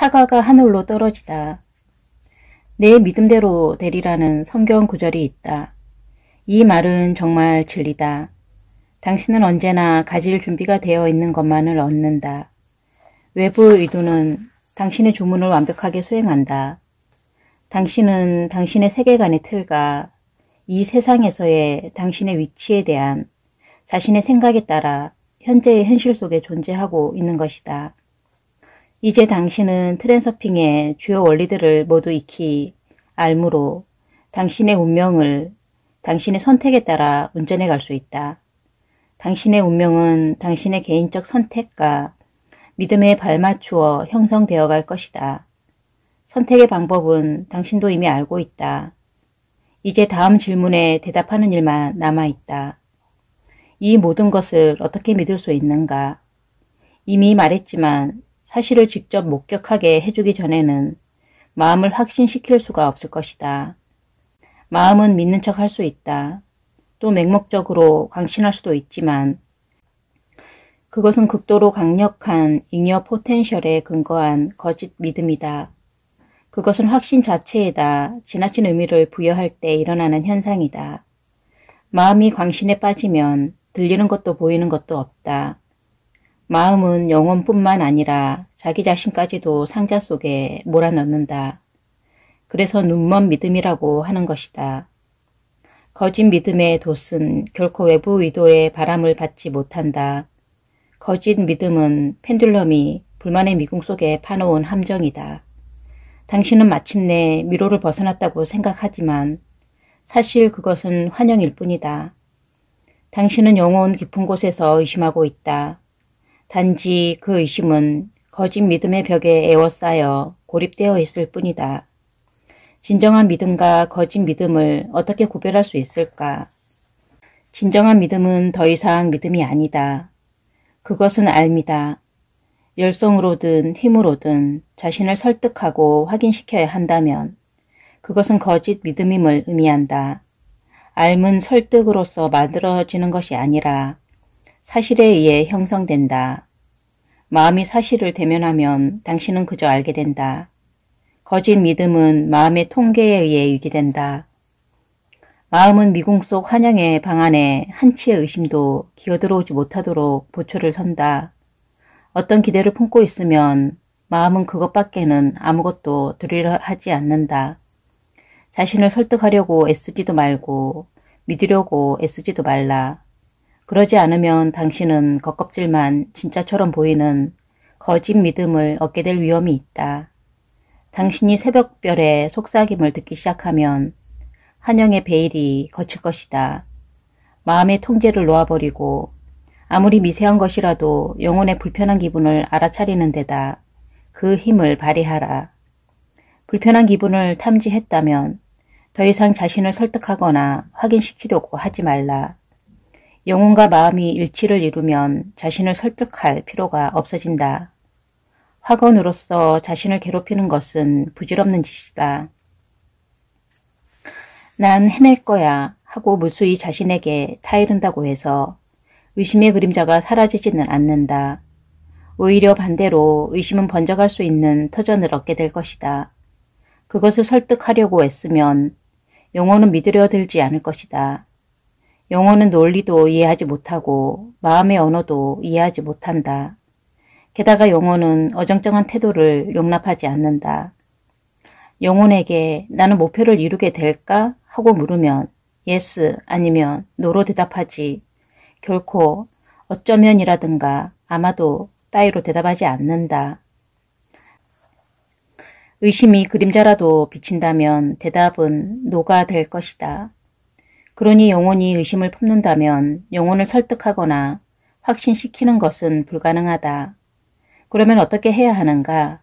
사과가 하늘로 떨어지다. 내 믿음대로 되리라는 성경 구절이 있다. 이 말은 정말 진리다. 당신은 언제나 가질 준비가 되어 있는 것만을 얻는다. 외부의 의도는 당신의 주문을 완벽하게 수행한다. 당신은 당신의 세계관의 틀과 이 세상에서의 당신의 위치에 대한 자신의 생각에 따라 현재의 현실 속에 존재하고 있는 것이다. 이제 당신은 트랜서핑의 주요 원리들을 모두 익히 알므로 당신의 운명을 당신의 선택에 따라 운전해 갈 수 있다. 당신의 운명은 당신의 개인적 선택과 믿음에 발맞추어 형성되어 갈 것이다. 선택의 방법은 당신도 이미 알고 있다. 이제 다음 질문에 대답하는 일만 남아있다. 이 모든 것을 어떻게 믿을 수 있는가? 이미 말했지만 사실을 직접 목격하게 해주기 전에는 마음을 확신시킬 수가 없을 것이다. 마음은 믿는 척 할 수 있다. 또 맹목적으로 강신할 수도 있지만 그것은 극도로 강력한 잉여 포텐셜에 근거한 거짓 믿음이다. 그것은 확신 자체에다 지나친 의미를 부여할 때 일어나는 현상이다. 마음이 광신에 빠지면 들리는 것도 보이는 것도 없다. 마음은 영혼뿐만 아니라 자기 자신까지도 상자 속에 몰아넣는다. 그래서 눈먼 믿음이라고 하는 것이다. 거짓 믿음의 돛은 결코 외부 의도의 바람을 받지 못한다. 거짓 믿음은 펜듈럼이 불만의 미궁 속에 파놓은 함정이다. 당신은 마침내 미로를 벗어났다고 생각하지만 사실 그것은 환영일 뿐이다. 당신은 영혼 깊은 곳에서 의심하고 있다. 단지 그 의심은 거짓 믿음의 벽에 에워싸여 고립되어 있을 뿐이다. 진정한 믿음과 거짓 믿음을 어떻게 구별할 수 있을까? 진정한 믿음은 더 이상 믿음이 아니다. 그것은 알미다. 열성으로든 힘으로든 자신을 설득하고 확인시켜야 한다면 그것은 거짓 믿음임을 의미한다. 알은 설득으로서 만들어지는 것이 아니라 사실에 의해 형성된다. 마음이 사실을 대면하면 당신은 그저 알게 된다. 거짓 믿음은 마음의 통계에 의해 유지된다. 마음은 미궁 속 환영의 방 안에 한치의 의심도 기어들어오지 못하도록 보초를 선다. 어떤 기대를 품고 있으면 마음은 그것밖에는 아무것도 두리러 하지 않는다. 자신을 설득하려고 애쓰지도 말고 믿으려고 애쓰지도 말라. 그러지 않으면 당신은 겉껍질만 진짜처럼 보이는 거짓 믿음을 얻게 될 위험이 있다. 당신이 새벽별의 속삭임을 듣기 시작하면 환영의 베일이 거칠 것이다. 마음의 통제를 놓아버리고 아무리 미세한 것이라도 영혼의 불편한 기분을 알아차리는 데다 그 힘을 발휘하라. 불편한 기분을 탐지했다면 더 이상 자신을 설득하거나 확인시키려고 하지 말라. 영혼과 마음이 일치를 이루면 자신을 설득할 필요가 없어진다. 확언으로서 자신을 괴롭히는 것은 부질없는 짓이다. 난 해낼 거야 하고 무수히 자신에게 타이른다고 해서 의심의 그림자가 사라지지는 않는다. 오히려 반대로 의심은 번져갈 수 있는 터전을 얻게 될 것이다. 그것을 설득하려고 애쓰면 영혼은 믿으려 들지 않을 것이다. 영혼은 논리도 이해하지 못하고 마음의 언어도 이해하지 못한다. 게다가 영혼은 어정쩡한 태도를 용납하지 않는다. 영혼에게 나는 목표를 이루게 될까? 하고 물으면 yes 아니면 no로 대답하지 결코 어쩌면이라든가 아마도 따위로 대답하지 않는다. 의심이 그림자라도 비친다면 대답은 no가 될 것이다. 그러니 영혼이 의심을 품는다면 영혼을 설득하거나 확신시키는 것은 불가능하다. 그러면 어떻게 해야 하는가?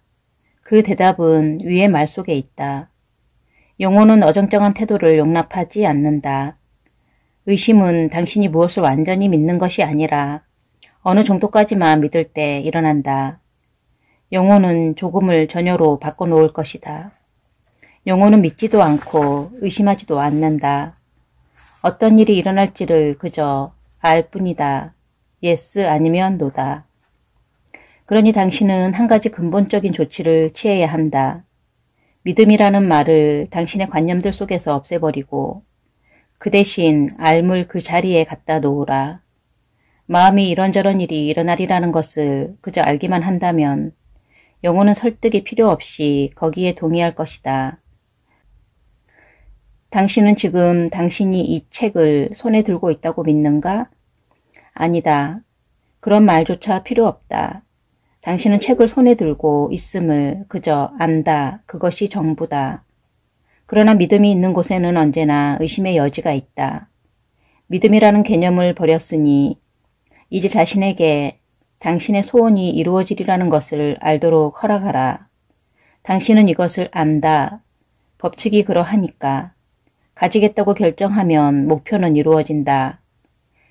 그 대답은 위의 말 속에 있다. 영혼은 어정쩡한 태도를 용납하지 않는다. 의심은 당신이 무엇을 완전히 믿는 것이 아니라 어느 정도까지만 믿을 때 일어난다. 영혼은 조금을 전혀로 바꿔놓을 것이다. 영혼은 믿지도 않고 의심하지도 않는다. 어떤 일이 일어날지를 그저 알 뿐이다. yes 아니면 no다. 그러니 당신은 한 가지 근본적인 조치를 취해야 한다. 믿음이라는 말을 당신의 관념들 속에서 없애버리고 그 대신 알물 그 자리에 갖다 놓으라. 마음이 이런저런 일이 일어나리라는 것을 그저 알기만 한다면 영혼은 설득이 필요 없이 거기에 동의할 것이다. 당신은 지금 당신이 이 책을 손에 들고 있다고 믿는가? 아니다. 그런 말조차 필요 없다. 당신은 책을 손에 들고 있음을 그저 안다. 그것이 전부다. 그러나 믿음이 있는 곳에는 언제나 의심의 여지가 있다. 믿음이라는 개념을 버렸으니 이제 자신에게 당신의 소원이 이루어지리라는 것을 알도록 허락하라. 당신은 이것을 안다. 법칙이 그러하니까. 가지겠다고 결정하면 목표는 이루어진다.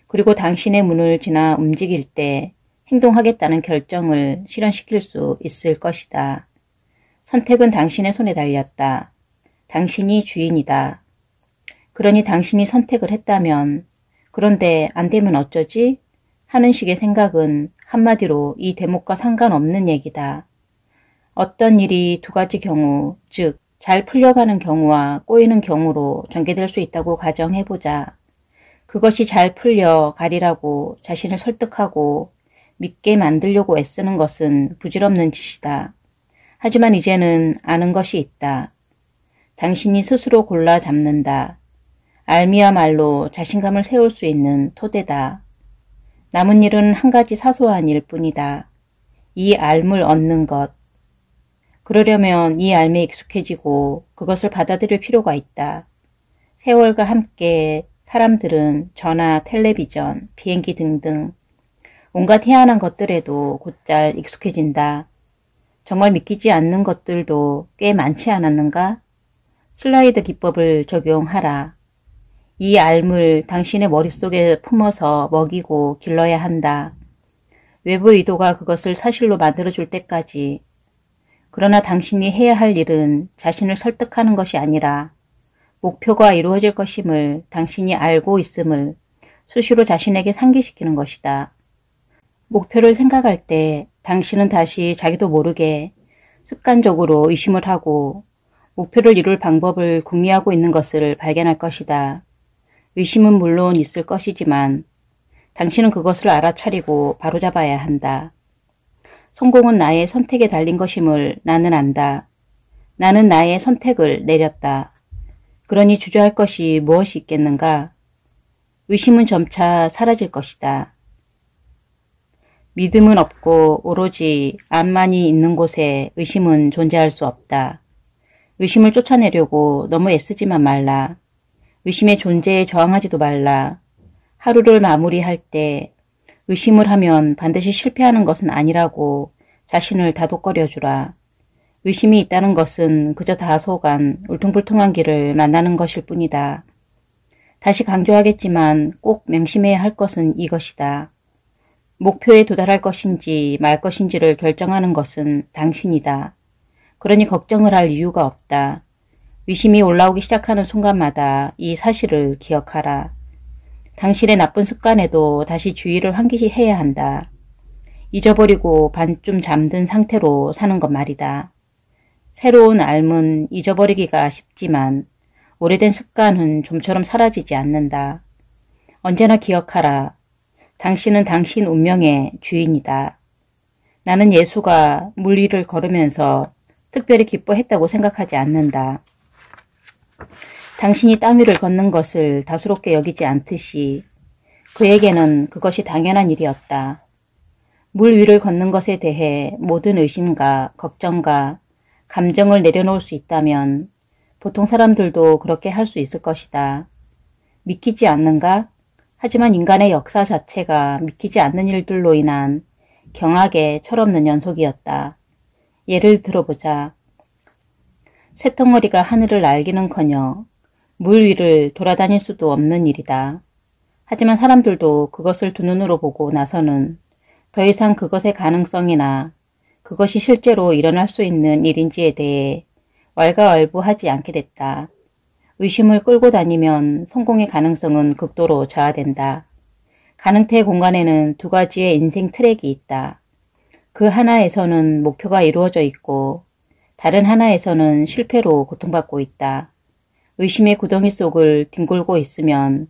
그리고 당신의 문을 지나 움직일 때 행동하겠다는 결정을 실현시킬 수 있을 것이다. 선택은 당신의 손에 달렸다. 당신이 주인이다. 그러니 당신이 선택을 했다면 그런데 안 되면 어쩌지? 하는 식의 생각은 한마디로 이 대목과 상관없는 얘기다. 어떤 일이 두 가지 경우, 즉 잘 풀려가는 경우와 꼬이는 경우로 전개될 수 있다고 가정해보자. 그것이 잘 풀려 가리라고 자신을 설득하고 믿게 만들려고 애쓰는 것은 부질없는 짓이다. 하지만 이제는 아는 것이 있다. 당신이 스스로 골라 잡는다. 알미야말로 자신감을 세울 수 있는 토대다. 남은 일은 한 가지 사소한 일뿐이다. 이 알물 얻는 것. 그러려면 이 알매에 익숙해지고 그것을 받아들일 필요가 있다. 세월과 함께 사람들은 전화, 텔레비전, 비행기 등등 온갖 희한한 것들에도 곧잘 익숙해진다. 정말 믿기지 않는 것들도 꽤 많지 않았는가? 슬라이드 기법을 적용하라. 이 알물 당신의 머릿속에 품어서 먹이고 길러야 한다. 외부 의도가 그것을 사실로 만들어줄 때까지. 그러나 당신이 해야 할 일은 자신을 설득하는 것이 아니라 목표가 이루어질 것임을 당신이 알고 있음을 수시로 자신에게 상기시키는 것이다. 목표를 생각할 때 당신은 다시 자기도 모르게 습관적으로 의심을 하고 목표를 이룰 방법을 궁리하고 있는 것을 발견할 것이다. 의심은 물론 있을 것이지만 당신은 그것을 알아차리고 바로잡아야 한다. 성공은 나의 선택에 달린 것임을 나는 안다. 나는 나의 선택을 내렸다. 그러니 주저할 것이 무엇이 있겠는가? 의심은 점차 사라질 것이다. 믿음은 없고 오로지 암만이 있는 곳에 의심은 존재할 수 없다. 의심을 쫓아내려고 너무 애쓰지만 말라. 의심의 존재에 저항하지도 말라. 하루를 마무리할 때 의심을 하면 반드시 실패하는 것은 아니라고 자신을 다독거려 주라. 의심이 있다는 것은 그저 다소간 울퉁불퉁한 길을 만나는 것일 뿐이다. 다시 강조하겠지만 꼭 명심해야 할 것은 이것이다. 목표에 도달할 것인지 말 것인지를 결정하는 것은 당신이다. 그러니 걱정을 할 이유가 없다. 의심이 올라오기 시작하는 순간마다 이 사실을 기억하라. 당신의 나쁜 습관에도 다시 주의를 환기해야 한다. 잊어버리고 반쯤 잠든 상태로 사는 것 말이다. 새로운 알은 잊어버리기가 쉽지만 오래된 습관은 좀처럼 사라지지 않는다. 언제나 기억하라. 당신은 당신 운명의 주인이다. 나는 예수가 물 위를 걸으면서 특별히 기뻐했다고 생각하지 않는다. 당신이 땅 위를 걷는 것을 다수롭게 여기지 않듯이 그에게는 그것이 당연한 일이었다. 물 위를 걷는 것에 대해 모든 의심과 걱정과 감정을 내려놓을 수 있다면 보통 사람들도 그렇게 할 수 있을 것이다. 믿기지 않는가? 하지만 인간의 역사 자체가 믿기지 않는 일들로 인한 경악의 철없는 연속이었다. 예를 들어보자. 새덩어리가 하늘을 날기는커녕 물 위를 돌아다닐 수도 없는 일이다. 하지만 사람들도 그것을 두 눈으로 보고 나서는 더 이상 그것의 가능성이나 그것이 실제로 일어날 수 있는 일인지에 대해 왈가왈부하지 않게 됐다. 의심을 끌고 다니면 성공의 가능성은 극도로 저하된다. 가능태의 공간에는 두 가지의 인생 트랙이 있다. 그 하나에서는 목표가 이루어져 있고 다른 하나에서는 실패로 고통받고 있다. 의심의 구덩이 속을 뒹굴고 있으면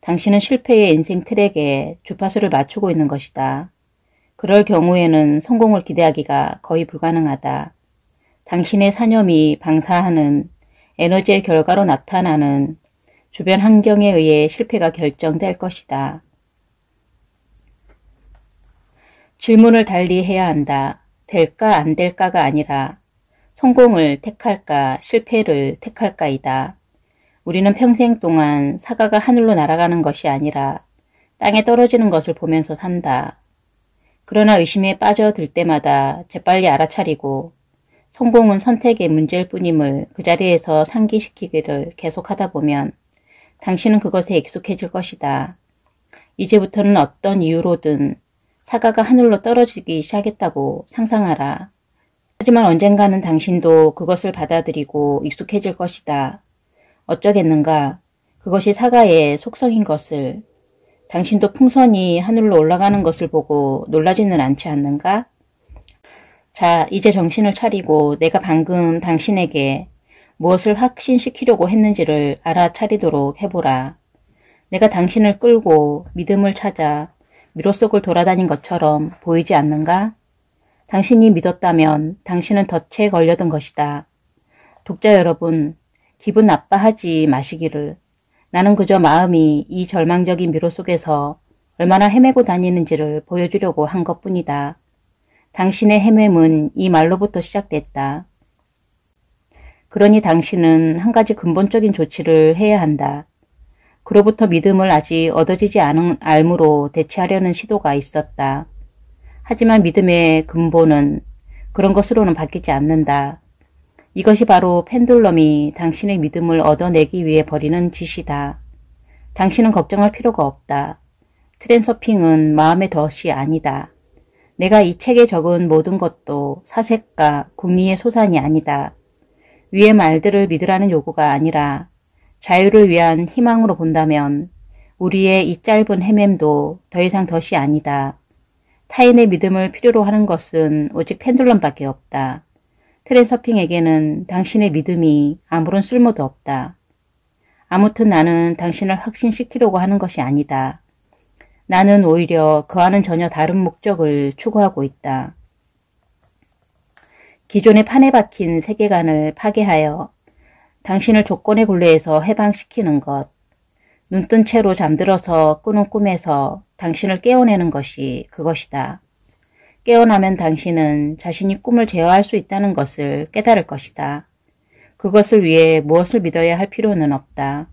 당신은 실패의 인생 트랙에 주파수를 맞추고 있는 것이다. 그럴 경우에는 성공을 기대하기가 거의 불가능하다. 당신의 사념이 방사하는 에너지의 결과로 나타나는 주변 환경에 의해 실패가 결정될 것이다. 질문을 달리 해야 한다. 될까 안 될까가 아니라 성공을 택할까 실패를 택할까이다. 우리는 평생 동안 사과가 하늘로 날아가는 것이 아니라 땅에 떨어지는 것을 보면서 산다. 그러나 의심에 빠져들 때마다 재빨리 알아차리고 성공은 선택의 문제일 뿐임을 그 자리에서 상기시키기를 계속하다 보면 당신은 그것에 익숙해질 것이다. 이제부터는 어떤 이유로든 사과가 하늘로 떨어지기 시작했다고 상상하라. 하지만 언젠가는 당신도 그것을 받아들이고 익숙해질 것이다. 어쩌겠는가? 그것이 사과의 속성인 것을. 당신도 풍선이 하늘로 올라가는 것을 보고 놀라지는 않지 않는가? 자, 이제 정신을 차리고 내가 방금 당신에게 무엇을 확신시키려고 했는지를 알아차리도록 해보라. 내가 당신을 끌고 믿음을 찾아 미로 속을 돌아다닌 것처럼 보이지 않는가? 당신이 믿었다면 당신은 덫에 걸려든 것이다. 독자 여러분, 기분 나빠하지 마시기를. 나는 그저 마음이 이 절망적인 미로 속에서 얼마나 헤매고 다니는지를 보여주려고 한 것뿐이다. 당신의 헤매는 이 말로부터 시작됐다. 그러니 당신은 한 가지 근본적인 조치를 해야 한다. 그로부터 믿음을 아직 얻어지지 않은 알무로 대체하려는 시도가 있었다. 하지만 믿음의 근본은 그런 것으로는 바뀌지 않는다. 이것이 바로 펜듈럼이 당신의 믿음을 얻어내기 위해 벌이는 짓이다. 당신은 걱정할 필요가 없다. 트랜서핑은 마음의 덫이 아니다. 내가 이 책에 적은 모든 것도 사색과 궁리의 소산이 아니다. 위의 말들을 믿으라는 요구가 아니라 자유를 위한 희망으로 본다면 우리의 이 짧은 헤맴도 더 이상 덫이 아니다. 타인의 믿음을 필요로 하는 것은 오직 펜듈럼밖에 없다. 트랜서핑에게는 당신의 믿음이 아무런 쓸모도 없다. 아무튼 나는 당신을 확신시키려고 하는 것이 아니다. 나는 오히려 그와는 전혀 다른 목적을 추구하고 있다. 기존의 판에 박힌 세계관을 파괴하여 당신을 조건의 굴레에서 해방시키는 것, 눈뜬 채로 잠들어서 꾸는 꿈에서 당신을 깨워내는 것이 그것이다. 깨어나면 당신은 자신이 꿈을 제어할 수 있다는 것을 깨달을 것이다. 그것을 위해 무엇을 믿어야 할 필요는 없다.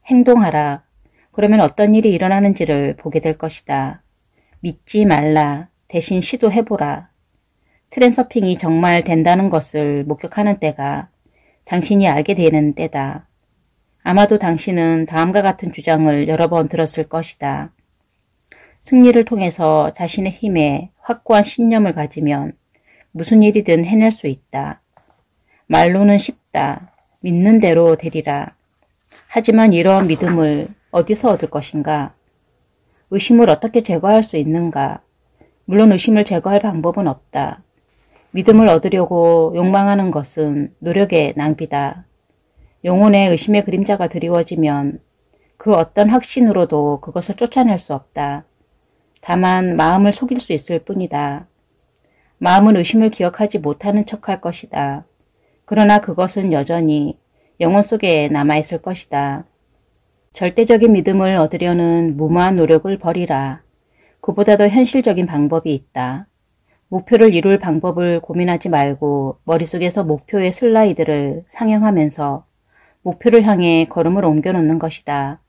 행동하라. 그러면 어떤 일이 일어나는지를 보게 될 것이다. 믿지 말라. 대신 시도해보라. 트랜서핑이 정말 된다는 것을 목격하는 때가 당신이 알게 되는 때다. 아마도 당신은 다음과 같은 주장을 여러 번 들었을 것이다. 승리를 통해서 자신의 힘에 확고한 신념을 가지면 무슨 일이든 해낼 수 있다. 말로는 쉽다. 믿는 대로 되리라. 하지만 이러한 믿음을 어디서 얻을 것인가? 의심을 어떻게 제거할 수 있는가? 물론 의심을 제거할 방법은 없다. 믿음을 얻으려고 욕망하는 것은 노력의 낭비다. 영혼에 의심의 그림자가 드리워지면 그 어떤 확신으로도 그것을 쫓아낼 수 없다. 다만 마음을 속일 수 있을 뿐이다. 마음은 의심을 기억하지 못하는 척할 것이다. 그러나 그것은 여전히 영혼 속에 남아있을 것이다. 절대적인 믿음을 얻으려는 무모한 노력을 버리라. 그보다 더 현실적인 방법이 있다. 목표를 이룰 방법을 고민하지 말고 머릿속에서 목표의 슬라이드를 상영하면서 목표를 향해 걸음을 옮겨놓는 것이다.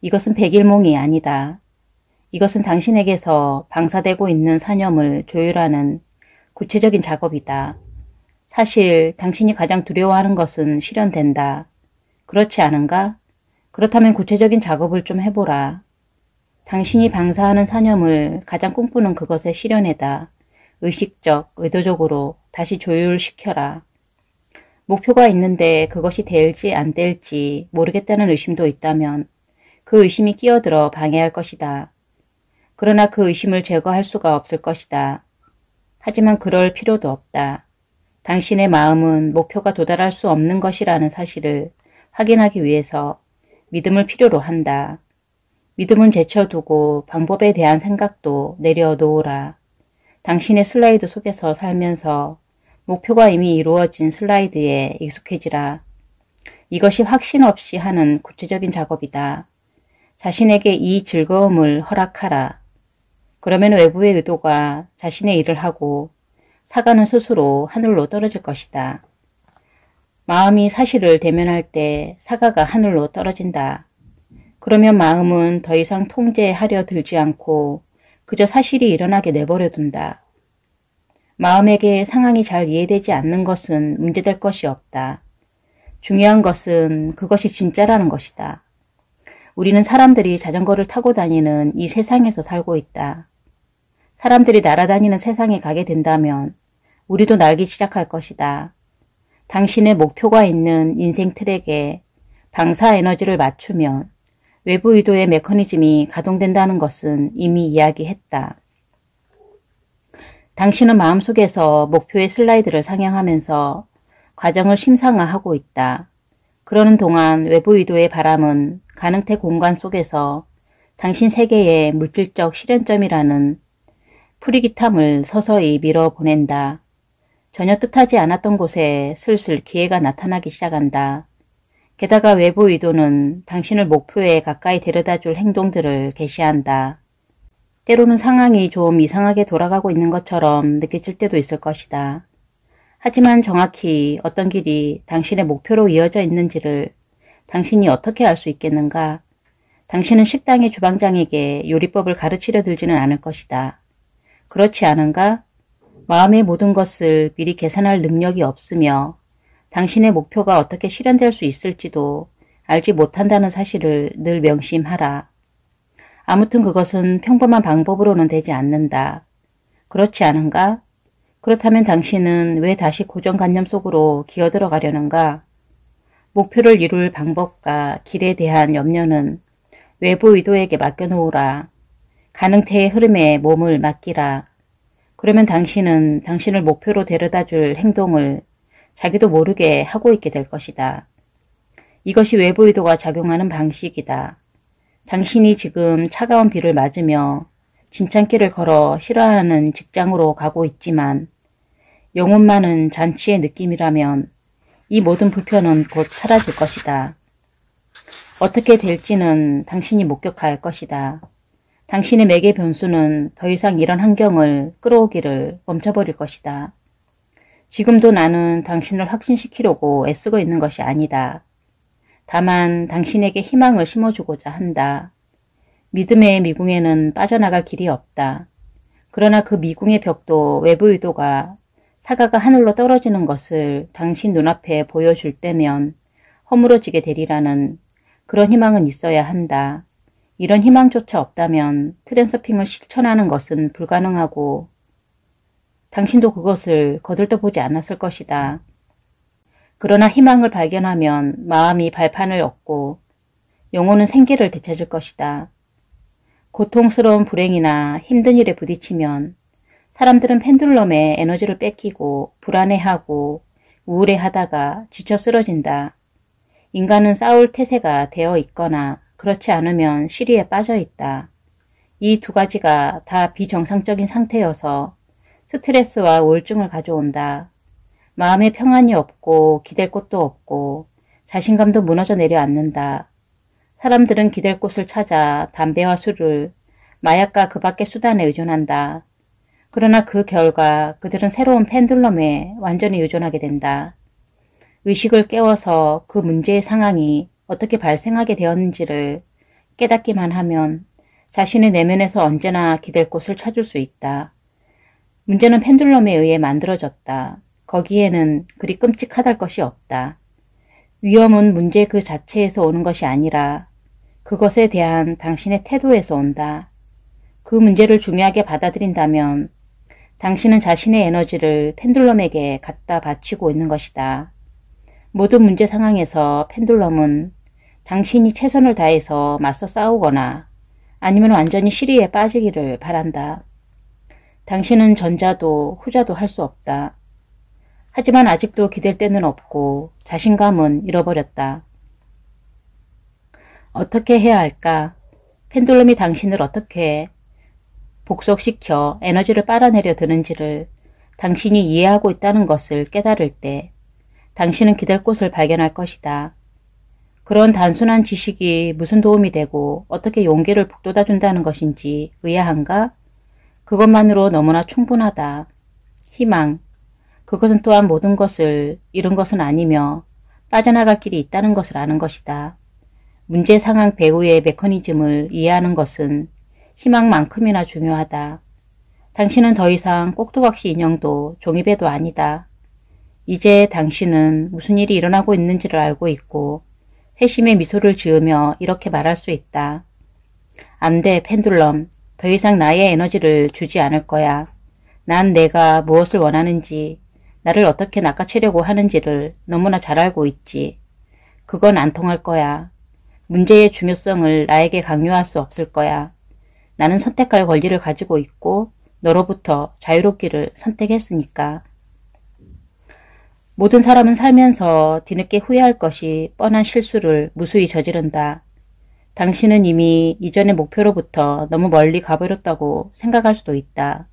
이것은 백일몽이 아니다. 이것은 당신에게서 방사되고 있는 사념을 조율하는 구체적인 작업이다. 사실 당신이 가장 두려워하는 것은 실현된다. 그렇지 않은가? 그렇다면 구체적인 작업을 좀 해보라. 당신이 방사하는 사념을 가장 꿈꾸는 그것의 실현에다 의식적, 의도적으로 다시 조율시켜라. 목표가 있는데 그것이 될지 안 될지 모르겠다는 의심도 있다면 그 의심이 끼어들어 방해할 것이다. 그러나 그 의심을 제거할 수가 없을 것이다. 하지만 그럴 필요도 없다. 당신의 마음은 목표가 도달할 수 없는 것이라는 사실을 확인하기 위해서 믿음을 필요로 한다. 믿음은 제쳐두고 방법에 대한 생각도 내려놓으라. 당신의 슬라이드 속에서 살면서 목표가 이미 이루어진 슬라이드에 익숙해지라. 이것이 확신 없이 하는 구체적인 작업이다. 자신에게 이 즐거움을 허락하라. 그러면 외부의 의도가 자신의 일을 하고 사과는 스스로 하늘로 떨어질 것이다. 마음이 사실을 대면할 때 사과가 하늘로 떨어진다. 그러면 마음은 더 이상 통제하려 들지 않고 그저 사실이 일어나게 내버려 둔다. 마음에게 상황이 잘 이해되지 않는 것은 문제될 것이 없다. 중요한 것은 그것이 진짜라는 것이다. 우리는 사람들이 자전거를 타고 다니는 이 세상에서 살고 있다. 사람들이 날아다니는 세상에 가게 된다면 우리도 날기 시작할 것이다. 당신의 목표가 있는 인생 트랙에 방사 에너지를 맞추면 외부 의도의 메커니즘이 가동된다는 것은 이미 이야기했다. 당신은 마음속에서 목표의 슬라이드를 상영하면서 과정을 심상화하고 있다. 그러는 동안 외부 의도의 바람은 가능태 공간 속에서 당신 세계의 물질적 실현점이라는 프리기탐을 서서히 밀어보낸다. 전혀 뜻하지 않았던 곳에 슬슬 기회가 나타나기 시작한다. 게다가 외부 의도는 당신을 목표에 가까이 데려다줄 행동들을 개시한다. 때로는 상황이 좀 이상하게 돌아가고 있는 것처럼 느껴질 때도 있을 것이다. 하지만 정확히 어떤 길이 당신의 목표로 이어져 있는지를 당신이 어떻게 알 수 있겠는가? 당신은 식당의 주방장에게 요리법을 가르치려 들지는 않을 것이다. 그렇지 않은가? 마음의 모든 것을 미리 계산할 능력이 없으며 당신의 목표가 어떻게 실현될 수 있을지도 알지 못한다는 사실을 늘 명심하라. 아무튼 그것은 평범한 방법으로는 되지 않는다. 그렇지 않은가? 그렇다면 당신은 왜 다시 고정관념 속으로 기어들어가려는가? 목표를 이룰 방법과 길에 대한 염려는 외부 의도에게 맡겨놓으라. 가능태의 흐름에 몸을 맡기라. 그러면 당신은 당신을 목표로 데려다줄 행동을 자기도 모르게 하고 있게 될 것이다. 이것이 외부 의도가 작용하는 방식이다. 당신이 지금 차가운 비를 맞으며 진창길을 걸어 싫어하는 직장으로 가고 있지만 영혼만은 잔치의 느낌이라면 이 모든 불편은 곧 사라질 것이다. 어떻게 될지는 당신이 목격할 것이다. 당신의 매개 변수는 더 이상 이런 환경을 끌어오기를 멈춰버릴 것이다. 지금도 나는 당신을 확신시키려고 애쓰고 있는 것이 아니다. 다만 당신에게 희망을 심어주고자 한다. 믿음의 미궁에는 빠져나갈 길이 없다. 그러나 그 미궁의 벽도 외부 의도가 사과가 하늘로 떨어지는 것을 당신 눈앞에 보여줄 때면 허물어지게 되리라는 그런 희망은 있어야 한다. 이런 희망조차 없다면 트랜서핑을 실천하는 것은 불가능하고 당신도 그것을 거들떠보지 않았을 것이다. 그러나 희망을 발견하면 마음이 발판을 얻고 영혼은 생기를 되찾을 것이다. 고통스러운 불행이나 힘든 일에 부딪히면 사람들은 펜듈럼의 에너지를 뺏기고 불안해하고 우울해하다가 지쳐 쓰러진다. 인간은 싸울 태세가 되어 있거나 그렇지 않으면 시리에 빠져 있다. 이 두 가지가 다 비정상적인 상태여서 스트레스와 우울증을 가져온다. 마음에 평안이 없고 기댈 곳도 없고 자신감도 무너져 내려앉는다. 사람들은 기댈 곳을 찾아 담배와 술을 마약과 그 밖의 수단에 의존한다. 그러나 그 결과 그들은 새로운 펜듈럼에 완전히 의존하게 된다. 의식을 깨워서 그 문제의 상황이 어떻게 발생하게 되었는지를 깨닫기만 하면 자신의 내면에서 언제나 기댈 곳을 찾을 수 있다. 문제는 펜듈럼에 의해 만들어졌다. 거기에는 그리 끔찍하달 것이 없다. 위험은 문제 그 자체에서 오는 것이 아니라 그것에 대한 당신의 태도에서 온다. 그 문제를 중요하게 받아들인다면 당신은 자신의 에너지를 펜듈럼에게 갖다 바치고 있는 것이다. 모든 문제 상황에서 펜듈럼은 당신이 최선을 다해서 맞서 싸우거나 아니면 완전히 시리에 빠지기를 바란다. 당신은 전자도 후자도 할 수 없다. 하지만 아직도 기댈 데는 없고 자신감은 잃어버렸다. 어떻게 해야 할까? 펜듈럼이 당신을 어떻게 복속시켜 에너지를 빨아내려 드는지를 당신이 이해하고 있다는 것을 깨달을 때 당신은 기댈 곳을 발견할 것이다. 그런 단순한 지식이 무슨 도움이 되고 어떻게 용기를 북돋아준다는 것인지 의아한가? 그것만으로 너무나 충분하다. 희망. 그것은 또한 모든 것을 잃은 것은 아니며 빠져나갈 길이 있다는 것을 아는 것이다. 문제 상황 배후의 메커니즘을 이해하는 것은 희망만큼이나 중요하다. 당신은 더 이상 꼭두각시 인형도 종이배도 아니다. 이제 당신은 무슨 일이 일어나고 있는지를 알고 있고 회심의 미소를 지으며 이렇게 말할 수 있다. 안 돼, 펜듈럼. 더 이상 나의 에너지를 주지 않을 거야. 난 내가 무엇을 원하는지, 나를 어떻게 낚아채려고 하는지를 너무나 잘 알고 있지. 그건 안 통할 거야. 문제의 중요성을 나에게 강요할 수 없을 거야. 나는 선택할 권리를 가지고 있고 너로부터 자유롭기를 선택했으니까. 모든 사람은 살면서 뒤늦게 후회할 것이 뻔한 실수를 무수히 저지른다. 당신은 이미 이전의 목표로부터 너무 멀리 가버렸다고 생각할 수도 있다.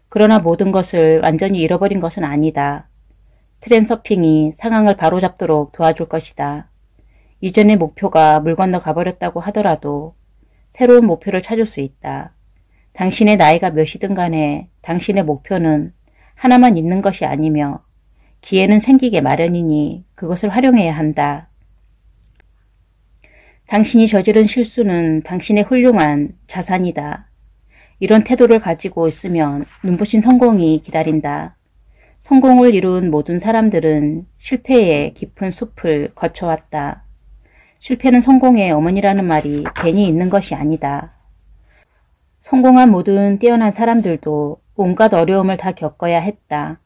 그러나 모든 것을 완전히 잃어버린 것은 아니다. 트랜서핑이 상황을 바로잡도록 도와줄 것이다. 이전의 목표가 물 건너 가버렸다고 하더라도 새로운 목표를 찾을 수 있다. 당신의 나이가 몇이든 간에 당신의 목표는 하나만 있는 것이 아니며 기회는 생기게 마련이니 그것을 활용해야 한다. 당신이 저지른 실수는 당신의 훌륭한 자산이다. 이런 태도를 가지고 있으면 눈부신 성공이 기다린다. 성공을 이룬 모든 사람들은 실패의 깊은 숲을 거쳐왔다. 실패는 성공의 어머니라는 말이 괜히 있는 것이 아니다. 성공한 모든 뛰어난 사람들도 온갖 어려움을 다 겪어야 했다.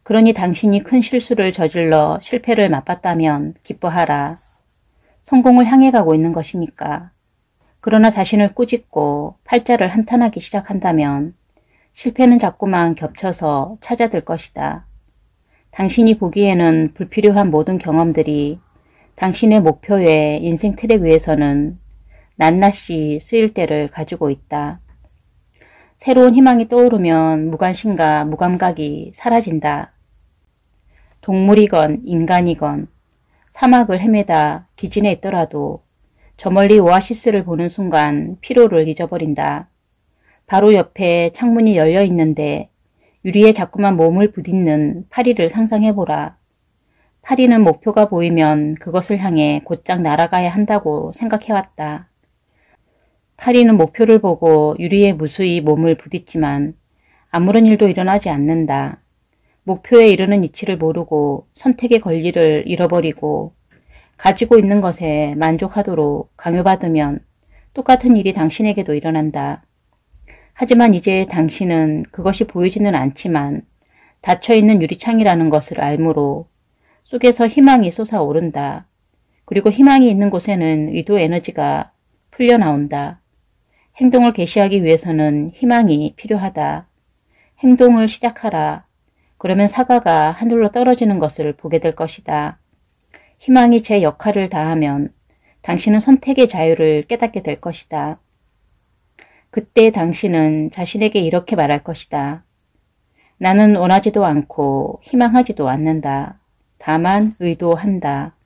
그러니 당신이 큰 실수를 저질러 실패를 맛봤다면 기뻐하라. 성공을 향해 가고 있는 것이니까. 그러나 자신을 꾸짖고 팔자를 한탄하기 시작한다면 실패는 자꾸만 겹쳐서 찾아들 것이다. 당신이 보기에는 불필요한 모든 경험들이 당신의 목표의 인생 트랙 위에서는 낱낱이 쓰일 때를 가지고 있다. 새로운 희망이 떠오르면 무관심과 무감각이 사라진다. 동물이건 인간이건 사막을 헤매다 기진에 있더라도 저 멀리 오아시스를 보는 순간 피로를 잊어버린다. 바로 옆에 창문이 열려 있는데 유리에 자꾸만 몸을 부딪는 파리를 상상해보라. 파리는 목표가 보이면 그것을 향해 곧장 날아가야 한다고 생각해왔다. 파리는 목표를 보고 유리에 무수히 몸을 부딪지만 아무런 일도 일어나지 않는다. 목표에 이르는 이치를 모르고 선택의 권리를 잃어버리고 가지고 있는 것에 만족하도록 강요받으면 똑같은 일이 당신에게도 일어난다. 하지만 이제 당신은 그것이 보이지는 않지만 닫혀있는 유리창이라는 것을 알므로 속에서 희망이 솟아오른다. 그리고 희망이 있는 곳에는 의도 에너지가 풀려나온다. 행동을 개시하기 위해서는 희망이 필요하다. 행동을 시작하라. 그러면 사과가 하늘로 떨어지는 것을 보게 될 것이다. 희망이 제 역할을 다하면 당신은 선택의 자유를 깨닫게 될 것이다. 그때 당신은 자신에게 이렇게 말할 것이다. 나는 원하지도 않고 희망하지도 않는다. 다만 의도한다.